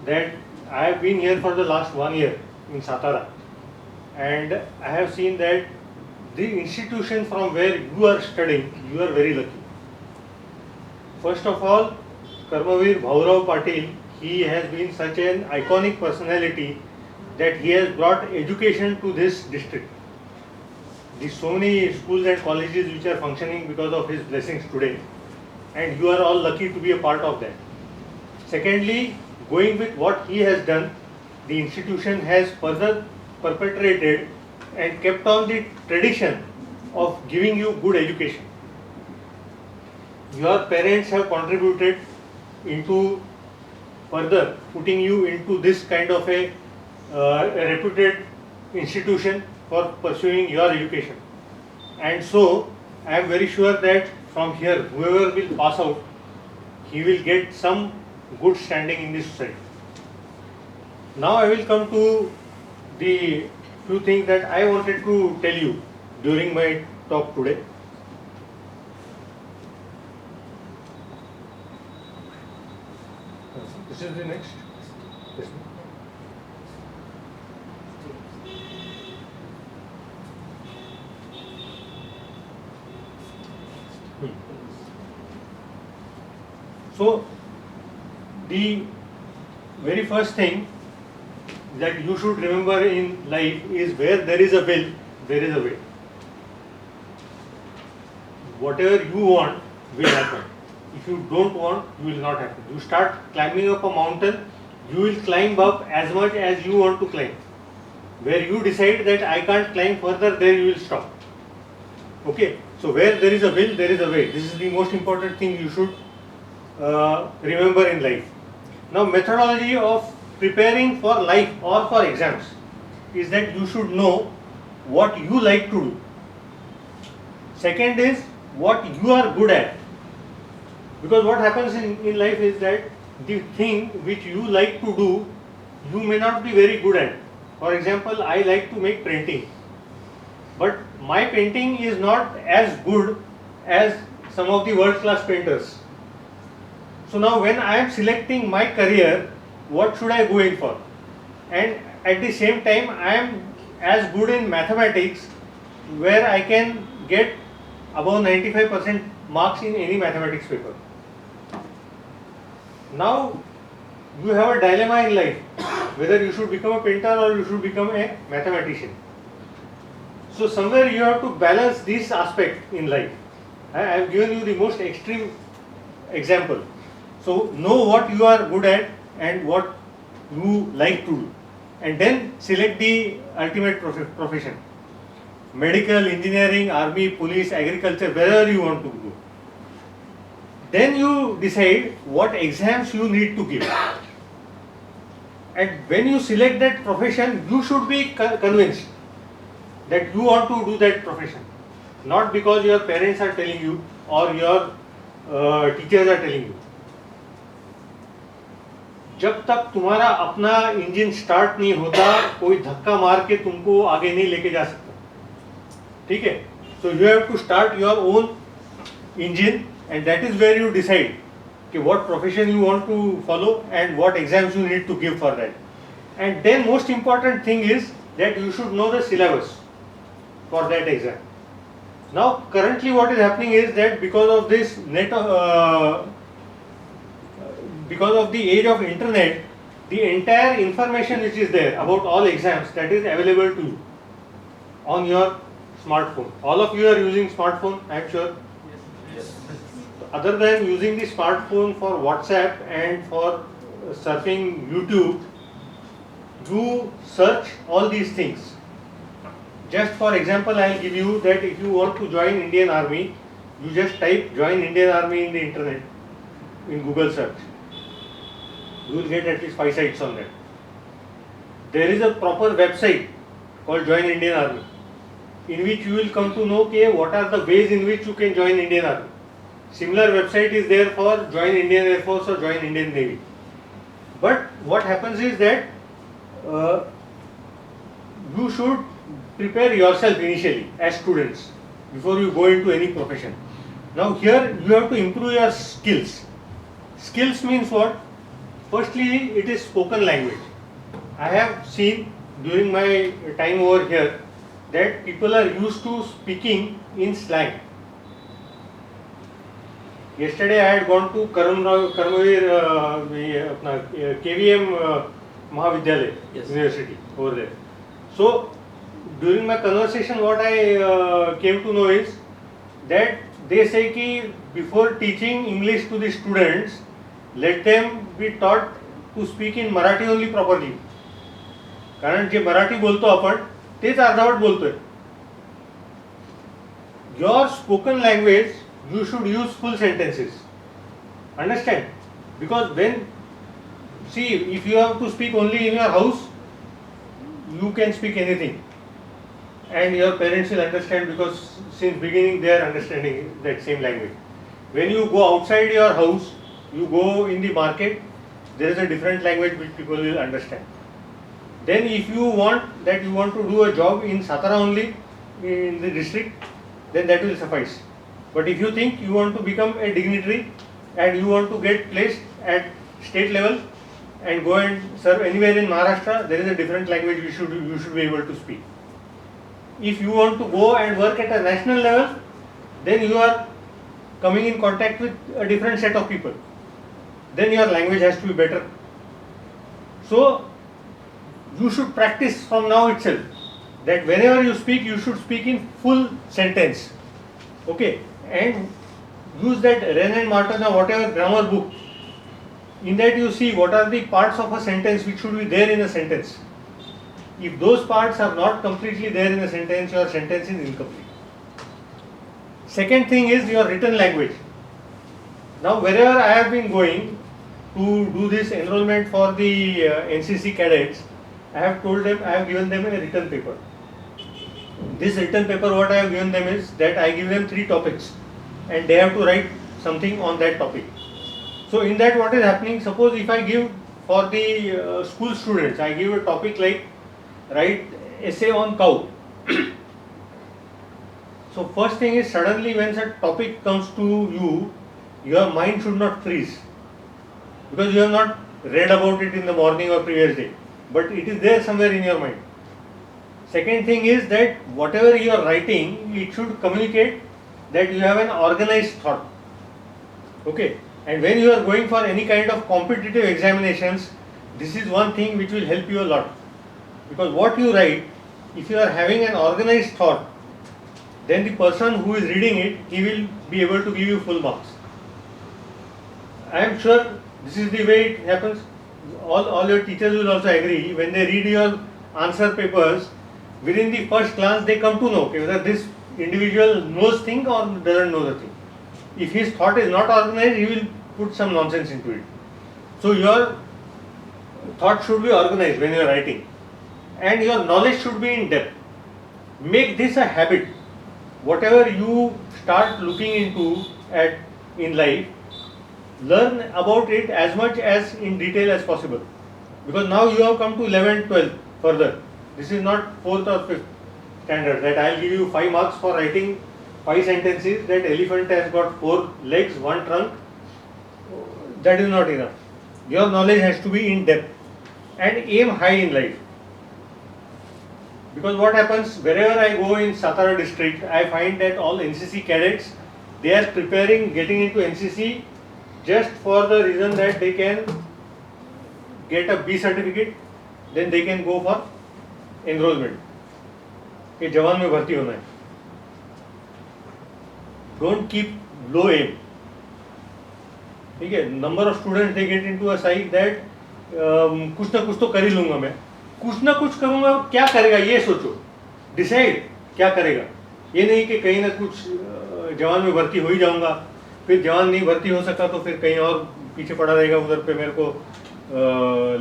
that I have been here for the last 1 year in Satara, and I have seen that the institution from where you are studying, you are very lucky. First of all, Karmavir Bhaurav Patil, he has been such an iconic personality that he has brought education to this district. There are so many schools and colleges which are functioning because of his blessings today, and you are all lucky to be a part of that. Secondly, going with what he has done, the institution has further perpetrated and kept on the tradition of giving you good education. Your parents have contributed into further putting you into this kind of a reputed institution for pursuing your education. And so, I am very sure that from here, whoever will pass out, he will get some good standing in this society. Now I will come to the few things that I wanted to tell you during my talk today. This is the next. Yes. So, the very first thing that you should remember in life is where there is a will, there is a way. Whatever you want will happen. If you don't want, you will not happen. You start climbing up a mountain, you will climb up as much as you want to climb. Where you decide that I can't climb further, there you will stop. Okay, so where there is a will, there is a way. This is the most important thing you should remember in life. Now, methodology of preparing for life or for exams is that you should know what you like to do. Second is what you are good at. Because what happens in life is that the thing which you like to do, you may not be very good at. For example, I like to make painting, but my painting is not as good as some of the world-class painters. So now when I am selecting my career, what should I go in for? And at the same time, I am as good in mathematics where I can get above 95% marks in any mathematics paper. Now you have a dilemma in life, whether you should become a painter or you should become a mathematician. So somewhere you have to balance this aspect in life. I have given you the most extreme example. So know what you are good at and what you like to do, and then select the ultimate profession. Medical, engineering, army, police, agriculture, wherever you want to go. Then you decide what exams you need to give. And when you select that profession, you should be convinced that you want to do that profession. Not because your parents are telling you or your teachers are telling you. जब तक तुम्हारा अपना engine start नहीं होता, कोई धक्का मार के तुमको आगे नहीं लेके जा सकता. ठीक है? So you have to start your own engine, and that is where you decide कि what profession you want to follow and what exams you need to give for that. And then most important thing is that you should know the syllabus for that exam. Now currently what is happening is that because of this because of the age of internet, the entire information which is there about all exams, that is available to you on your smartphone. All of you are using smartphone, I am sure. Yes. Other than using the smartphone for WhatsApp and for surfing YouTube, you search all these things. Just for example, I will give you that if you want to join Indian Army, you just type join Indian Army in the internet, in Google search. You will get at least 5 sites on that. There is a proper website called Join Indian Army, in which you will come to know what are the ways in which you can join Indian Army. Similar website is there for join Indian Air Force or join Indian Navy. But what happens is that you should prepare yourself initially as students before you go into any profession. Now here you have to improve your skills. Skills means what? Firstly, it is spoken language. I have seen during my time over here that people are used to speaking in slang. Yesterday I had gone to Karmavir, KVM Mahavidyalaya University over there. So during my conversation, what I came to know is that they say कि before teaching English to the students, let them be taught to speak in Marathi only properly. कारण जे मराठी बोलतो आपण तेच अर्धवट बोलतोय. Your spoken language, you should use full sentences. Understand? Because when, see, if you have to speak only in your house, you can speak anything. And your parents will understand because since beginning they are understanding that same language. When you go outside your house, you go in the market, there is a different language which people will understand. Then if you want to do a job in Satara only, in the district, then that will suffice. But if you think you want to become a dignitary and you want to get placed at state level and go and serve anywhere in Maharashtra, there is a different language you should be able to speak. If you want to go and work at a national level, then you are coming in contact with a different set of people. Then your language has to be better. So you should practice from now itself that whenever you speak, you should speak in full sentence. Okay, and use that Wren and Martin or whatever grammar book. In that you see what are the parts of a sentence which should be there in a sentence. If those parts are not completely there in a sentence, your sentence is incomplete. Second thing is your written language. Now wherever I have been going to do this enrollment for the NCC cadets, I have given them a written paper. This written paper, what I have given them is that I give them 3 topics and they have to write something on that topic. So in that what is happening, suppose if I give for the school students, I give a topic like write essay on cow. So first thing is, suddenly when such topic comes to you, your mind should not freeze because you have not read about it in the morning or previous day, but it is there somewhere in your mind. Second thing is that whatever you are writing, it should communicate that you have an organized thought. Okay, and when you are going for any kind of competitive examinations, this is one thing which will help you a lot. Because what you write, if you are having an organized thought, then the person who is reading it, he will be able to give you full marks. I am sure this is the way it happens. All your teachers will also agree. When they read your answer papers, within the first glance they come to know whether this individual knows thing or doesn't know the thing. If his thought is not organized, he will put some nonsense into it. So your thought should be organized when you are writing. And your knowledge should be in depth. Make this a habit. Whatever you start looking into in life, learn about it as much as in detail as possible. Because now you have come to 11th, 12th further. This is not 4th or 5th standard that I will give you 5 marks for writing 5 sentences that elephant has got 4 legs, 1 trunk. That is not enough. Your knowledge has to be in depth and aim high in life. Because what happens, wherever I go in Satara district, I find that all NCC cadets, they are preparing getting into NCC just for the reason that they can get a B certificate, then they can go for enrollment. कि जवान में भर्ती होना है. Don't keep low aim. ठीक है, number of students they get into a site that कुछ ना कुछ तो कर ही लूँगा मैं. कुछ ना कुछ करूँगा, क्या करेगा ये सोचो. Decide क्या करेगा. ये नहीं कि कहीं ना कुछ जवान में भर्ती हो ही जाऊँगा, फिर जवान नहीं भर्ती हो सका तो फिर कहीं और पीछे पड़ा रहेगा, उधर पे मेरे को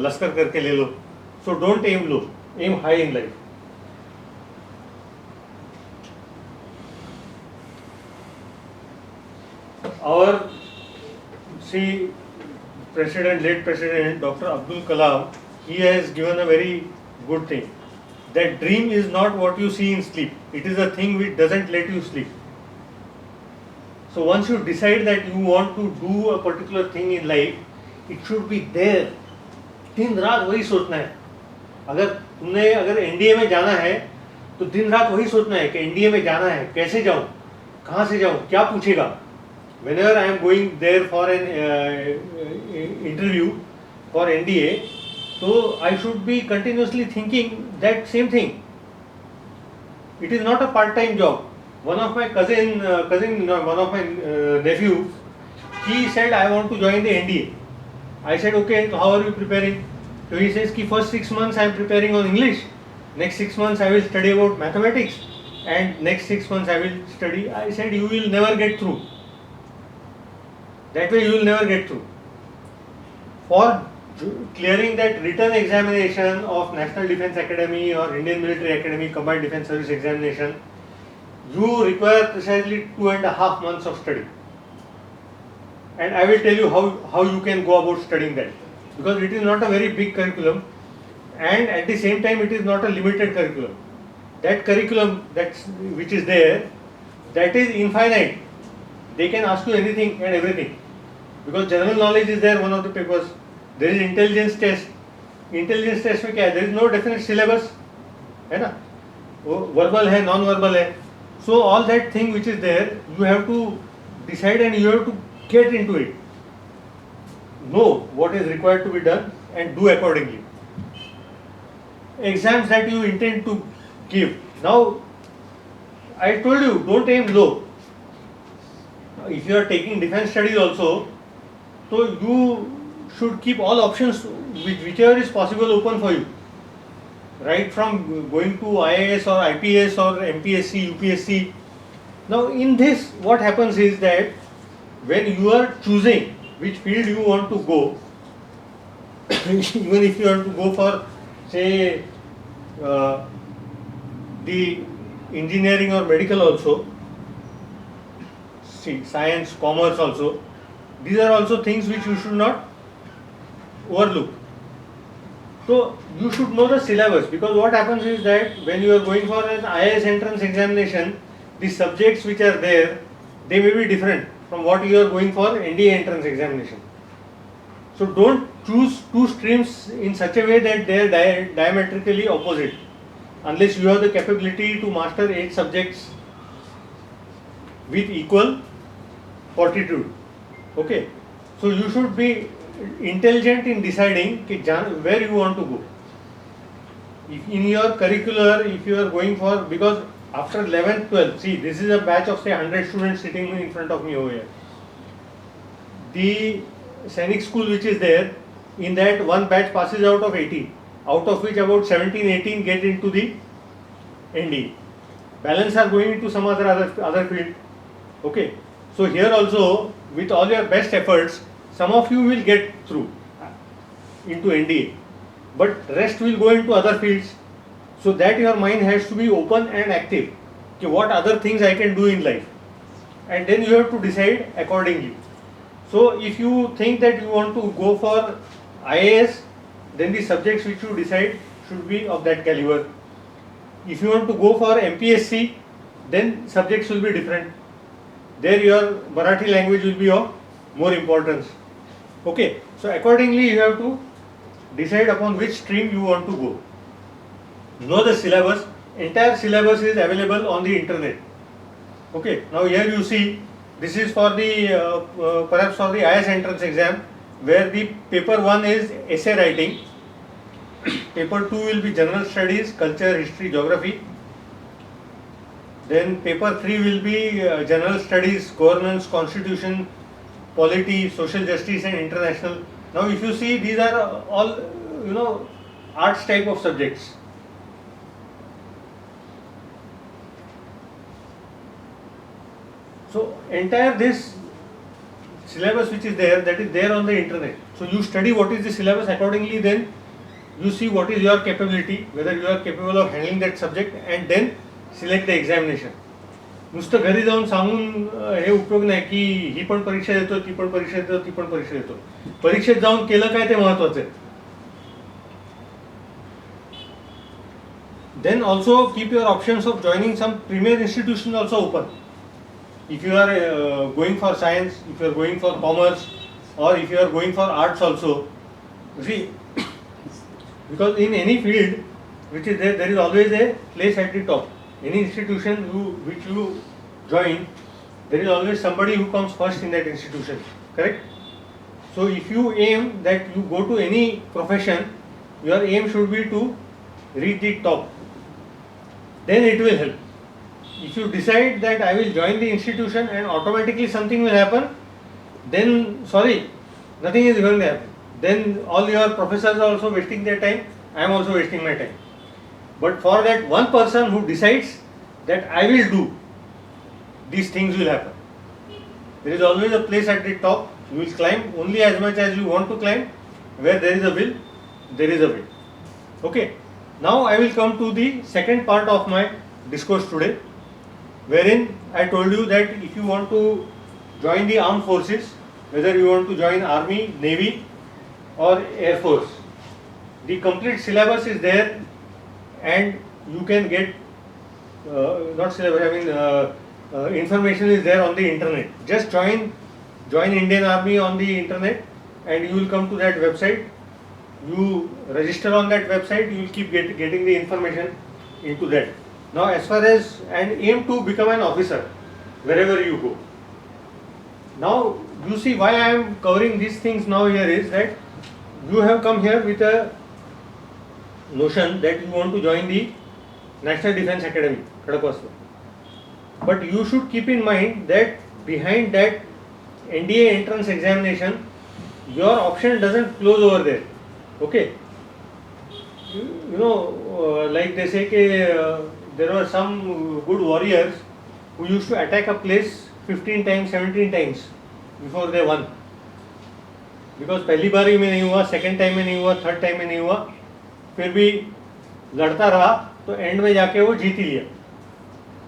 लश्कर करके ले लो. So don't aim low, aim high in life. Our late President Dr. Abdul Kalam, he has given a very good thing. That dream is not what you see in sleep. It is a thing which doesn't let you sleep. So once you decide that you want to do a particular thing in life, it should be there. दिन रात वही सोचना है. अगर NDA में जाना है तो दिन रात वही सोचना है कि एनडीए में जाना है, कैसे जाऊं, कहाँ से जाऊं, क्या पूछेगा. whenever I am going there for an interview for NDA, so I should be continuously thinking that same thing. It is not a part-time job. One of my one of my nephew, he said I want to join the NDA. I said okay, so how are you preparing? So he says ki first 6 months I am preparing on English, next 6 months I will study about mathematics, and next 6 months I will study. I said you will never get through. That way you will never get through. For clearing that written examination of National Defence Academy or Indian Military Academy Combined Defence Service examination, you require precisely 2.5 months of study. And I will tell you how you can go about studying that. Because it is not a very big curriculum, and at the same time it is not a limited curriculum. That curriculum which is there, that is infinite. They can ask you anything and everything. Because general knowledge is there, one of the papers. There is intelligence test. Intelligence test में क्या है? There is no definite syllabus, है ना? वो verbal है, non-verbal है. So all that thing which is there, you have to decide and you have to get into it. Know what is required to be done and do accordingly. Exams that you intend to give. Now, I told you, don't aim low. If you are taking defense studies also, so you should keep all options, whichever is possible, open for you. Right from going to IAS or IPS or MPSC, UPSC. Now in this, what happens is that when you are choosing which field you want to go, even if you want to go for, say, the engineering or medical also, see, science, commerce also, these are also things which you should not overlook. So you should know the syllabus, because what happens is that when you are going for an IAS entrance examination, the subjects which are there, they may be different from what you are going for NDA entrance examination. So don't choose two streams in such a way that they are diametrically opposite, unless you have the capability to master 8 subjects with equal fortitude. Okay, so you should be intelligent in deciding where you want to go. If in your curricular, if you are going for, because after 11th, 12th, see, this is a batch of say 100 students sitting in front of me over here. The Sainik school which is there, in that one batch passes out of 80, out of which about 17, 18 get into the ND. Balance are going into some other field. Okay, so here also, with all your best efforts, some of you will get through into NDA, but rest will go into other fields. So that your mind has to be open and active. Okay, what other things I can do in life, and then you have to decide accordingly. So if you think that you want to go for IAS, then the subjects which you decide should be of that caliber. If you want to go for MPSC, then subjects will be different. There your Marathi language will be of more importance. Okay, so accordingly you have to decide upon which stream you want to go. Know the syllabus. Entire syllabus is available on the internet. Okay, now here you see, this is for the perhaps for the IAS entrance exam, where the paper 1 is essay writing, paper 2 will be general studies, culture, history, geography, then paper 3 will be general studies, governance, constitution, polity, social justice and international. Now if you see, these are all, arts type of subjects. So entire this syllabus which is there, that is there on the internet. So you study what is the syllabus, accordingly then you see what is your capability, whether you are capable of handling that subject, and then select the examination. नुसतं घरी जाऊन सांगून हे उपयोग नाही की ही पण परीक्षा देतो, ती पण परीक्षा देतो, ती पण परीक्षा देतो. परीक्षेत जाऊन केलं काय ते महत्त्वाचं आहे. Then also keep your options of joining some premier institution also open. If you are going for science, if you are going for commerce, or if you are going for arts also, you see, because in any field which is there, there is always a place at the top. Any institution which you join, there is always somebody who comes first in that institution, correct? So if you aim that you go to any profession, your aim should be to reach the top, then it will help. If you decide that I will join the institution and automatically something will happen, then sorry, nothing is going to happen. Then all your professors are also wasting their time, I am also wasting my time. But for that one person who decides that I will do, these things will happen. There is always a place at the top. You will climb only as much as you want to climb. Where there is a will, there is a way. Okay. Now I will come to the second part of my discourse today, wherein I told you that if you want to join the armed forces, whether you want to join army, navy or air force, the complete syllabus is there and you can get not syllabus, I mean information is there on the internet. Just join Indian Army on the internet and you will come to that website. You register on that website, you will keep getting the information into that. Now as far as, and aim to become an officer wherever you go. Now you see why I am covering these things now here is that you have come here with a notion that you want to join the National Defence Academy, Kadakwasla. But you should keep in mind that behind that NDA entrance examination, your option doesn't close over there. Okay? You know, like they say, there were some good warriors who used to attack a place 15 times, 17 times before they won. Because पहली बारी में नहीं हुआ, second time में नहीं हुआ, third time में नहीं हुआ, फिर भी लड़ता रहा तो end में जाके वो जीत ही लिया.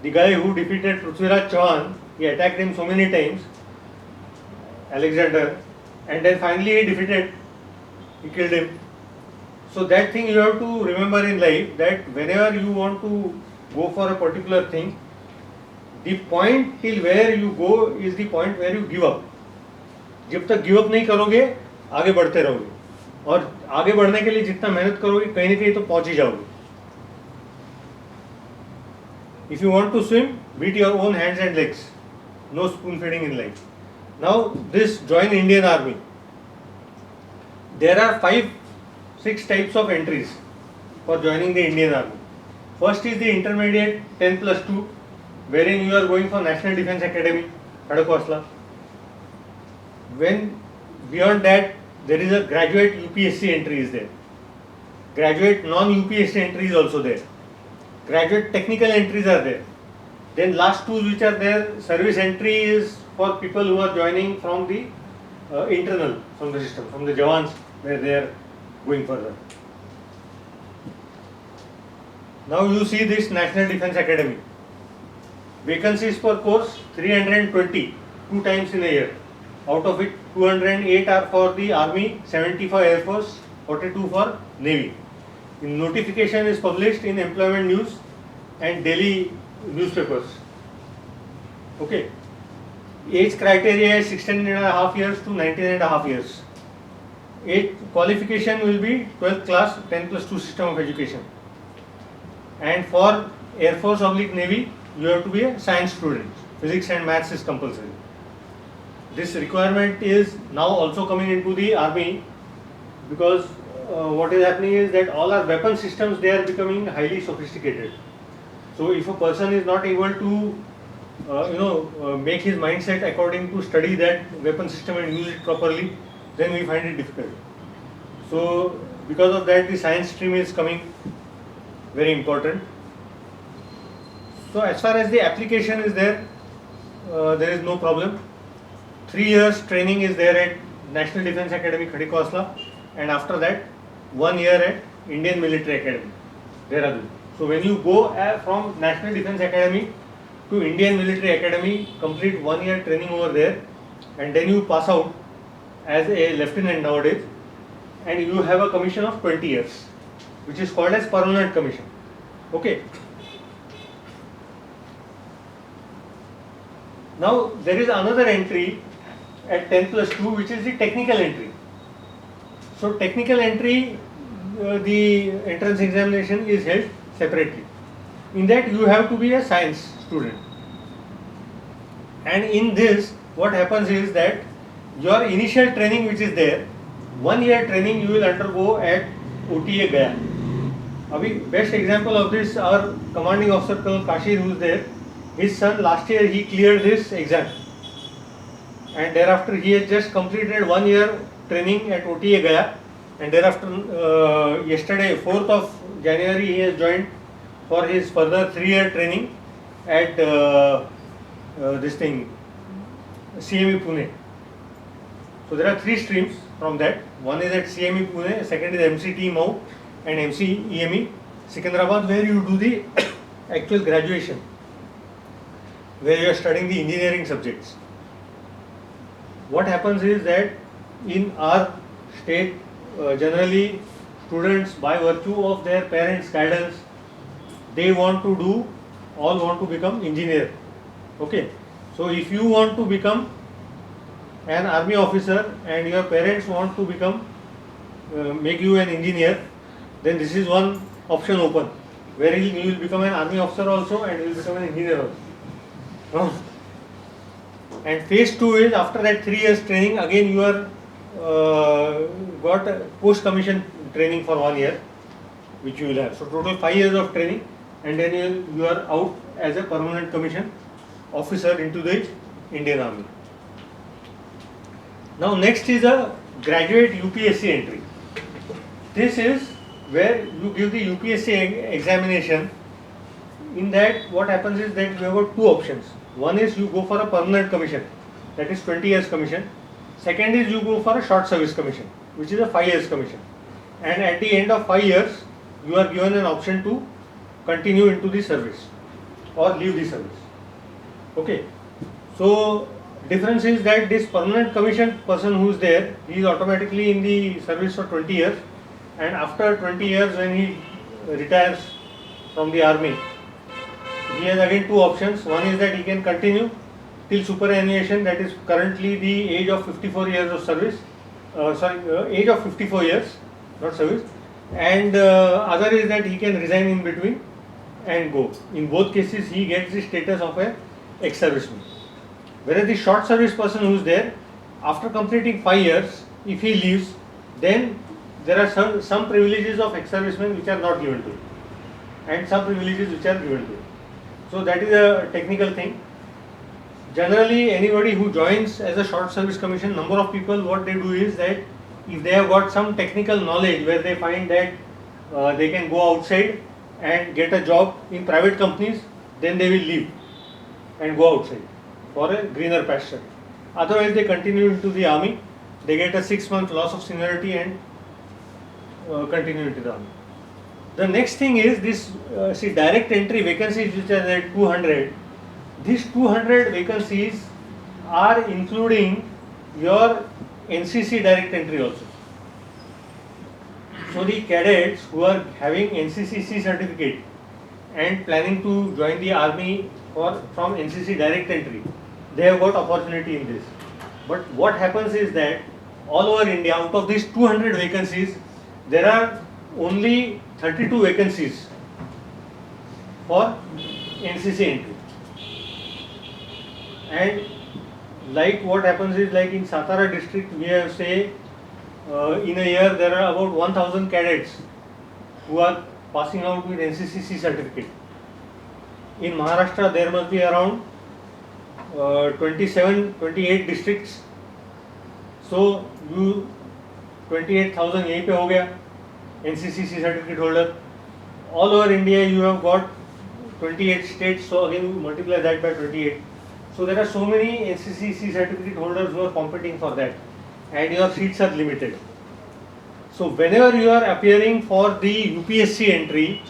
The guy who defeated Prithviraj Chauhan, he attacked him so many times, Alexander, and then finally he defeated, he killed him. So that thing you have to remember in life, that whenever you want to go for a particular thing, the point till where you go is the point where you give up. जब तक give up नहीं करोगे आगे बढ़ते रहोगे, और आगे बढ़ने के लिए जितना मेहनत करोगे कहीं ना कहीं तो पहुंच ही जाओगे. If you want to swim, beat your own hands and legs. No spoon feeding in life. Now this join Indian Army. There are 5-6 types of entries for joining the Indian Army. First is the intermediate 10+2, wherein you are going for National Defence Academy, Kadakwasla. When beyond that, there is a graduate UPSC entry is there. Graduate non-UPSC entry is also there. Graduate technical entries are there. Then last two which are there, service entry is for people who are joining from the internal, from the system, from the Jawans, where they are going further. Now you see this National Defence Academy. Vacancies per course 320, 2 times in a year. Out of it 208 are for the Army, 70 for Air Force, 42 for Navy. The notification is published in Employment News and daily newspapers. Okay. Age criteria is 16.5 years to 19.5 years. Age qualification will be 12th class, 10+2 system of education. And for Air Force / Navy, you have to be a science student. Physics and maths is compulsory. This requirement is now also coming into the Army, because what is happening is that all our weapon systems, they are becoming highly sophisticated. So if a person is not able to make his mindset according to study that weapon system and use it properly, then we find it difficult. So because of that, the science stream is coming very important. So as far as the application is there, there is no problem. 3 years training is there at National Defence Academy, Kadakwasla, and after that 1 year at Indian Military Academy, Dehradun. So when you go from National Defence Academy to Indian Military Academy, complete 1 year training over there, and then you pass out as a lieutenant nowadays, and you have a commission of 20 years, which is called as permanent commission. Okay. Now there is another entry, at 10 plus 2, which is the technical entry. So technical entry, the entrance examination is held separately. In that you have to be a science student. And in this, what happens is that your initial training which is there, 1 year training you will undergo at OTA Gaya. Abhi, best example of this, our commanding officer Colonel Kashir, who is there, his son last year he cleared this exam. And thereafter he has just completed 1 year training at OTA Gaya. And thereafter, yesterday, 4th of January, he has joined for his further 3-year training at this thing, CME Pune. So there are 3 streams from that. One is at CME Pune, second is MCT Mau and MCEME Secunderabad, where you do the actual graduation, where you are studying the engineering subjects. What happens is that in our state, generally students, by virtue of their parents' guidance, they want to do, all want to become engineer. Okay, so if you want to become an army officer and your parents want to become, make you an engineer, then this is one option open, where you will become an army officer also and you will become an engineer also. And phase 2 is after that 3 years training, again you are got post commission training for 1 year, which you will have. So total 5 years of training, and then you are out as a permanent commission officer into the Indian Army. Now next is a graduate UPSC entry. This is where you give the UPSC examination. In that, what happens is that you have got 2 options. One is you go for a permanent commission, that is 20 years commission. Second is you go for a short service commission, which is a 5 years commission. And at the end of 5 years, you are given an option to continue into the service or leave the service. Okay. So difference is that this permanent commission person who is there, he is automatically in the service for 20 years, and after 20 years when he retires from the army, he has again 2 options. One is that he can continue till superannuation, that is currently the age of 54 years of service, age of 54 years, not service, and other is that he can resign in between and go. In both cases he gets the status of a ex-serviceman. Whereas the short service person who is there, after completing 5 years, if he leaves, then there are some privileges of ex-servicemen which are not given to him, and some privileges which are given to him. So that is a technical thing. Generally, anybody who joins as a short service commission, number of people, what they do is that if they have got some technical knowledge where they find that they can go outside and get a job in private companies, then they will leave and go outside for a greener pasture. Otherwise, they continue into the army, they get a 6-month loss of seniority and continue into the army. The next thing is this, see, direct entry vacancies which are at 200. These 200 vacancies are including your NCC direct entry also. So the cadets who are having NCCC certificate and planning to join the army from NCC direct entry, they have got opportunity in this. But what happens is that all over India, out of these 200 vacancies, there are only 32 vacancies for NCC entry. And like what happens is, like in Satara district, we have say in a year there are about 1000 cadets who are passing out with NCCC certificate. In Maharashtra there must be around 28 districts. So you 28,000 yahi pe ho gaya, NCCC certificate holder. All over India you have got 28 states, so again you multiply that by 28. So there are so many NCCC certificate holders who are competing for that, and your seats are limited. So whenever you are appearing for the UPSC entry,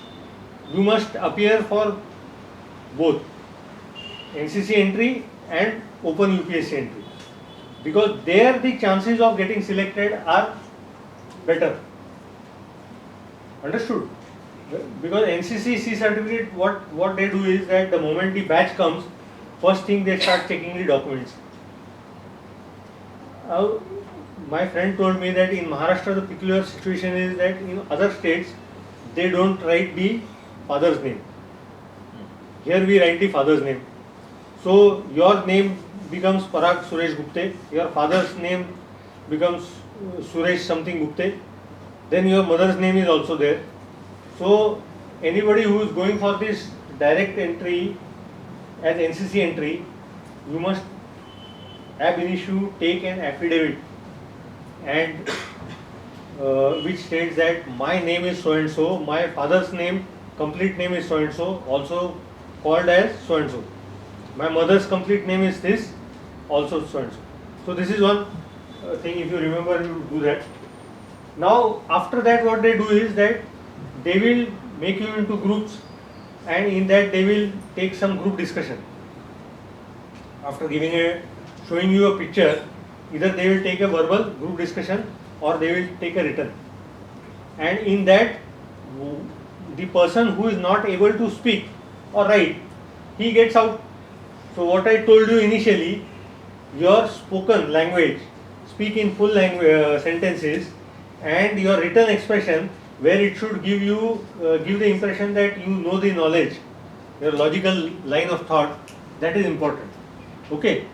you must appear for both NCC entry and open UPSC entry, because there the chances of getting selected are better. Understood? Because NCCC certificate, what they do is that the moment the batch comes, first thing they start checking the documents. my friend told me that in Maharashtra the peculiar situation is that in other states they don't write the father's name. Here we write the father's name. So your name becomes Parag Suresh Gupte, your father's name becomes Suresh something Gupte, then your mother's name is also there. So anybody who is going for this direct entry as NCC entry, you must ab initio take an affidavit and which states that my name is so and so, my father's name, complete name is so and so, also called as so and so. My mother's complete name is this, also so and so. So this is one thing, if you remember, you do that. Now after that what they do is that they will make you into groups, and in that they will take some group discussion. After showing you a picture, either they will take a verbal group discussion or they will take a written. And in that, the person who is not able to speak or write, he gets out. So what I told you initially, your spoken language, speak in full language sentences, and your written expression, where it should give the impression that you know the knowledge, your logical line of thought, that is important. Okay.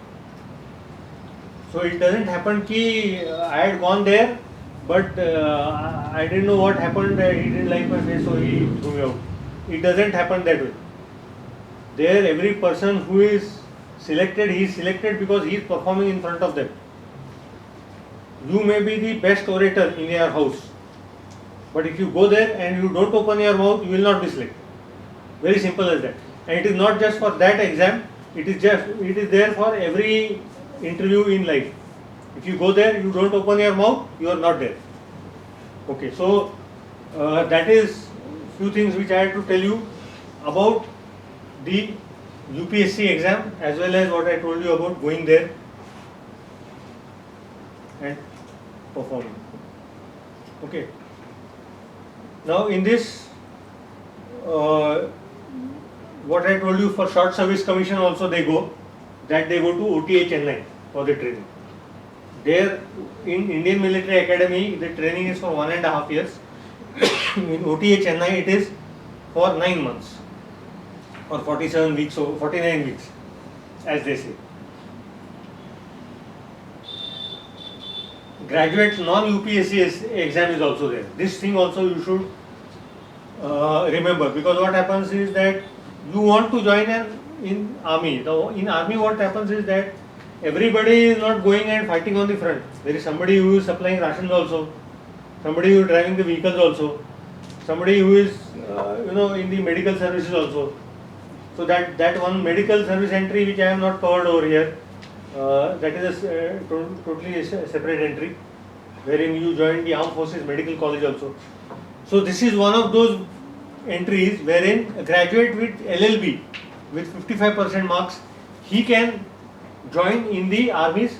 So it doesn't happen ki I had gone there, but I didn't know what happened. He didn't like my face, so he threw me out. It doesn't happen that way. There, every person who is selected, he is selected because he is performing in front of them. You may be the best orator in your house, but if you go there and you don't open your mouth, you will not be selected. Very simple as that. And it is not just for that exam. It is there for every interview in life. If you go there, you don't open your mouth, you are not there. Okay, so that is few things which I had to tell you about the UPSC exam, as well as what I told you about going there and performing. Okay. Now in this, what I told you for short service commission also they go to OTA Chennai for the training. There in Indian Military Academy the training is for 1.5 years. In OTA Chennai it is for 9 months or 47 weeks or 49 weeks as they say. Graduate non-UPSC exam is also there. This thing also you should remember, because what happens is that you want to join in army. Now in army what happens is that everybody is not going and fighting on the front. There is somebody who is supplying rations also, somebody who is driving the vehicles also, somebody who is in the medical services also. So that one medical service entry which I have not covered over here, that is a totally separate entry, wherein you join the Armed Forces Medical College also. So this is one of those entries wherein a graduate with LLB with 55% marks, he can join in the army's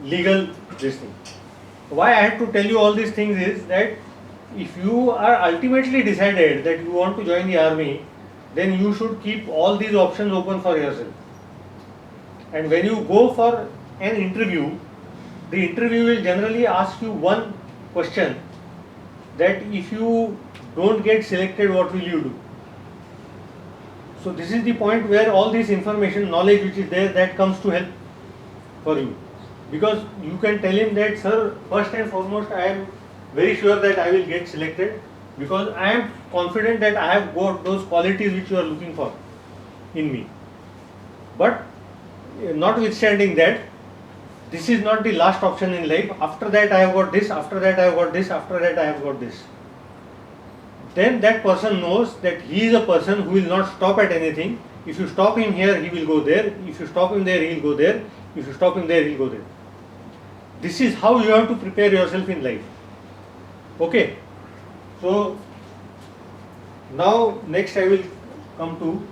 legal this thing. Why I had to tell you all these things is that if you are ultimately decided that you want to join the army, then you should keep all these options open for yourself. And when you go for an interview, the interview will generally ask you one question, that if you don't get selected, what will you do? So this is the point where all this information, knowledge which is there, that comes to help for you. Because you can tell him that, sir, first and foremost, I am very sure that I will get selected, because I am confident that I have got those qualities which you are looking for in me. But notwithstanding that, this is not the last option in life. After that I have got this, after that I have got this, after that I have got this. Then that person knows that he is a person who will not stop at anything. If you stop him here, he will go there. If you stop him there, he will go there. If you stop him there, he will go there. This is how you have to prepare yourself in life. Okay. So now next I will come to,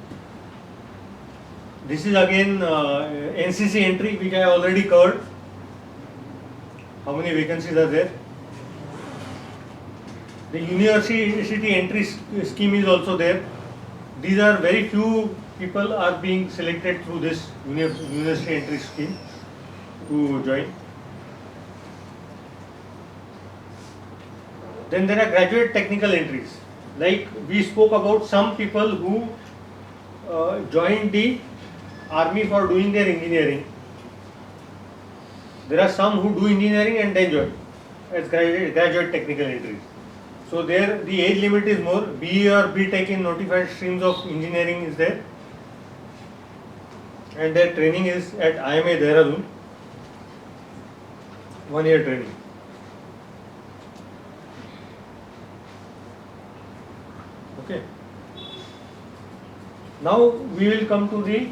this is again NCC entry which I already covered. How many vacancies are there? The university entry scheme is also there. These are very few people are being selected through this university entry scheme to join. Then there are graduate technical entries. Like we spoke about some people who joined the army for doing their engineering. There are some who do engineering and then join as graduate technical entries. So there the age limit is more. BE or BTech in notified streams of engineering is there, and their training is at IMA Dehradun. 1 year training. Okay. Now we will come to the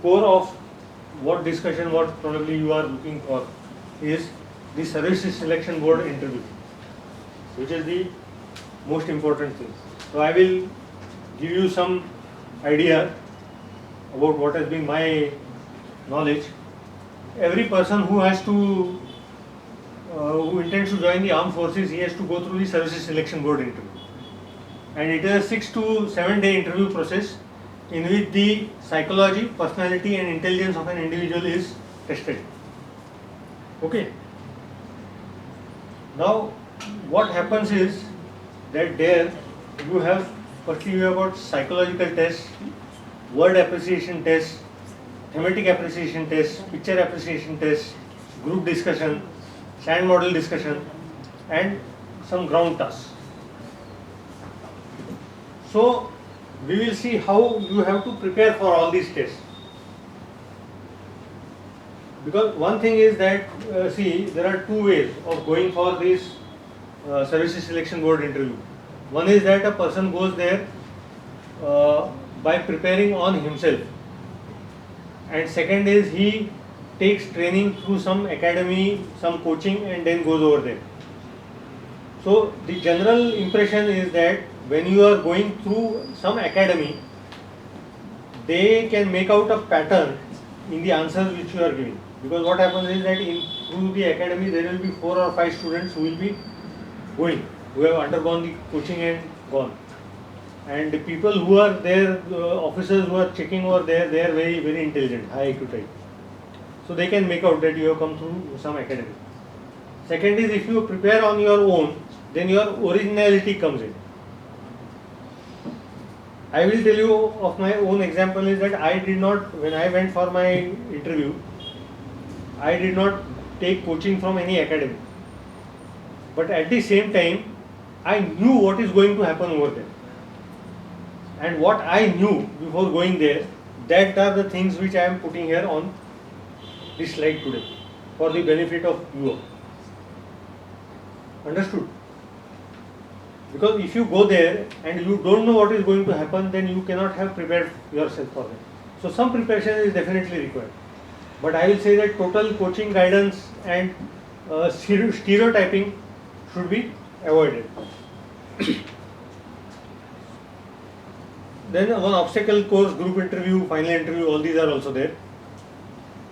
core of what discussion, what probably you are looking for is the Services Selection Board interview, which is the most important thing. So I will give you some idea about what has been my knowledge. Every person who has to who intends to join the armed forces, he has to go through the Services Selection Board interview, and it is a 6 to 7 day interview process in which the psychology, personality and intelligence of an individual is tested. Okay. Now what happens is that there you have, firstly you have got psychological test, word appreciation test, thematic appreciation test, picture appreciation test, group discussion, sand model discussion and some ground tasks. So we will see how you have to prepare for all these tests. Because one thing is that, see, there are two ways of going for this Services Selection Board interview. One is that a person goes there by preparing on himself, and second is he takes training through some academy, some coaching and then goes over there. So the general impression is that when you are going through some academy, they can make out a pattern in the answers which you are giving. Because what happens is that through the academy there will be 4 or 5 students who will be going, who have undergone the coaching and gone. And the people who are there, officers who are checking over there, they are very, very intelligent, high IQ type. So they can make out that you have come through some academy. Second is, if you prepare on your own, then your originality comes in. I will tell you of my own example is that I did not, when I went for my interview, I did not take coaching from any academy. But at the same time, I knew what is going to happen over there. And what I knew before going there, that are the things which I am putting here on this slide today for the benefit of you all. Understood? Because if you go there and you don't know what is going to happen, then you cannot have prepared yourself for that. So some preparation is definitely required. But I will say that total coaching guidance and stereotyping should be avoided. Then one obstacle course, group interview, final interview, all these are also there.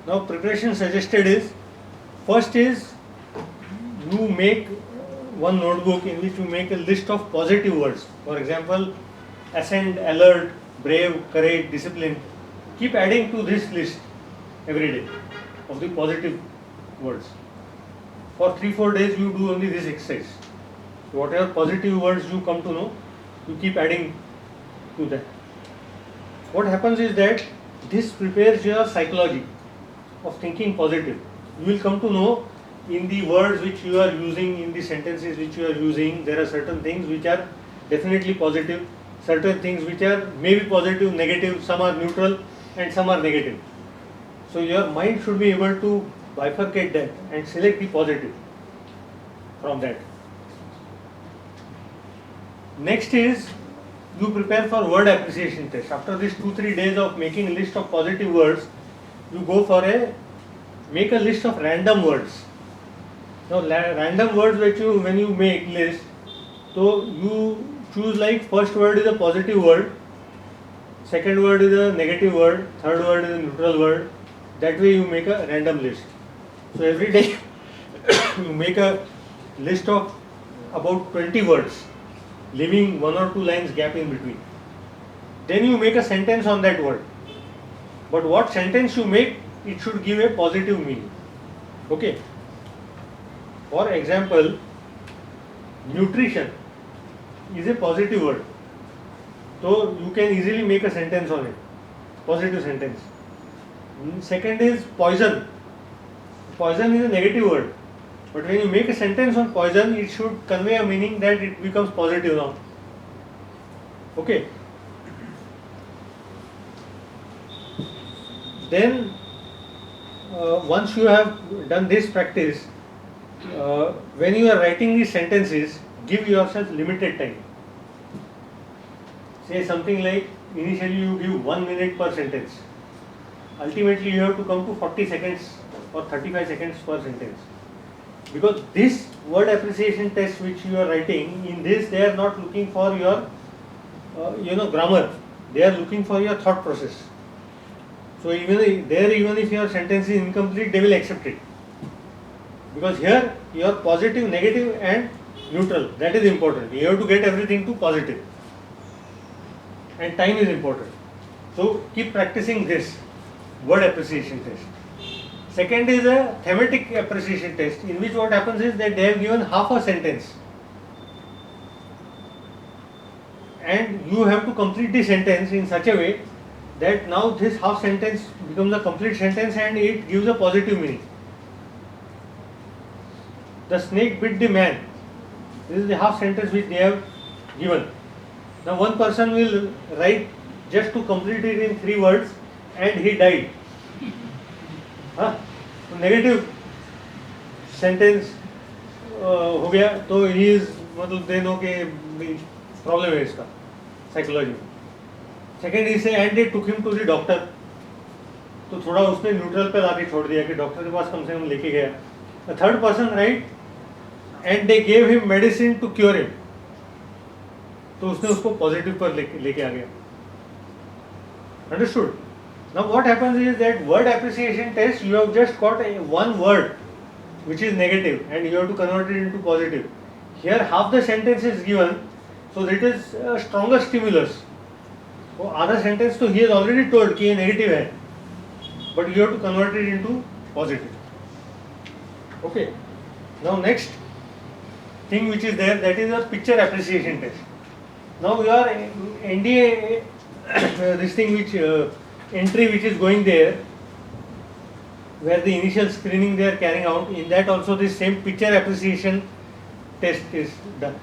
Now preparation suggested is, first is you make one notebook in which you make a list of positive words. For example, ascend, alert, brave, courage, discipline. Keep adding to this list every day of the positive words. For 3-4 days you do only this exercise. So whatever positive words you come to know, you keep adding to that. What happens is that this prepares your psychology of thinking positive. You will come to know in the words which you are using, in the sentences which you are using, there are certain things which are definitely positive, certain things which are maybe positive, negative, some are neutral and some are negative. So your mind should be able to bifurcate that and select the positive from that. Next is you prepare for word appreciation test. After this 2-3 days of making a list of positive words, you go for make a list of random words. Now random words which when you make list, so you choose like first word is a positive word, second word is a negative word, third word is a neutral word. That way you make a random list. So every day you make a list of about 20 words, leaving 1 or 2 lines gap in between. Then you make a sentence on that word. But what sentence you make, it should give a positive meaning. Okay. For example, nutrition is a positive word, so you can easily make a sentence on it, positive sentence. Second is poison. Poison is a negative word, but when you make a sentence on poison, it should convey a meaning that it becomes positive now. Okay. Then once you have done this practice, when you are writing these sentences, give yourself limited time. Say something like, initially you give 1 minute per sentence. Ultimately you have to come to 40 seconds or 35 seconds per sentence. Because this word appreciation test which you are writing, in this they are not looking for your grammar, they are looking for your thought process. So even if your sentence is incomplete, they will accept it. Because here your positive, negative and neutral, that is important. You have to get everything to positive. And time is important. So keep practicing this word appreciation test. Second is a thematic appreciation test, in which what happens is that they have given half a sentence. And you have to complete the sentence in such a way that now this half sentence becomes a complete sentence and it gives a positive meaning. The snake bit the man. This is the half sentence which they have given. Now one person will write just to complete it in 3 words, and he died. हाँ, तो negative sentence हो गया, तो he is मतलब they know के problem है इसका psychology में. Second is say and they took him to the doctor, तो थोड़ा उसने न्यूट्रल पे लाके छोड़ दिया कि डॉक्टर के पास कम से कम लेके गया. Third person right and they gave him medicine to cure him, तो उसने उसको पॉजिटिव पर लेके आ गया. Understood? Now what happens is that word appreciation test, you have just got one word which is negative and you have to convert it into positive. Here half the sentence is given, so that is a stronger stimulus. So other sentence तो he has already told कि ये negative है, but you have to convert it into positive. Okay. Now next thing which is there, that is a picture appreciation test. Now your NDA this thing which entry which is going there, where the initial screening they are carrying out, in that also the same picture appreciation test is done.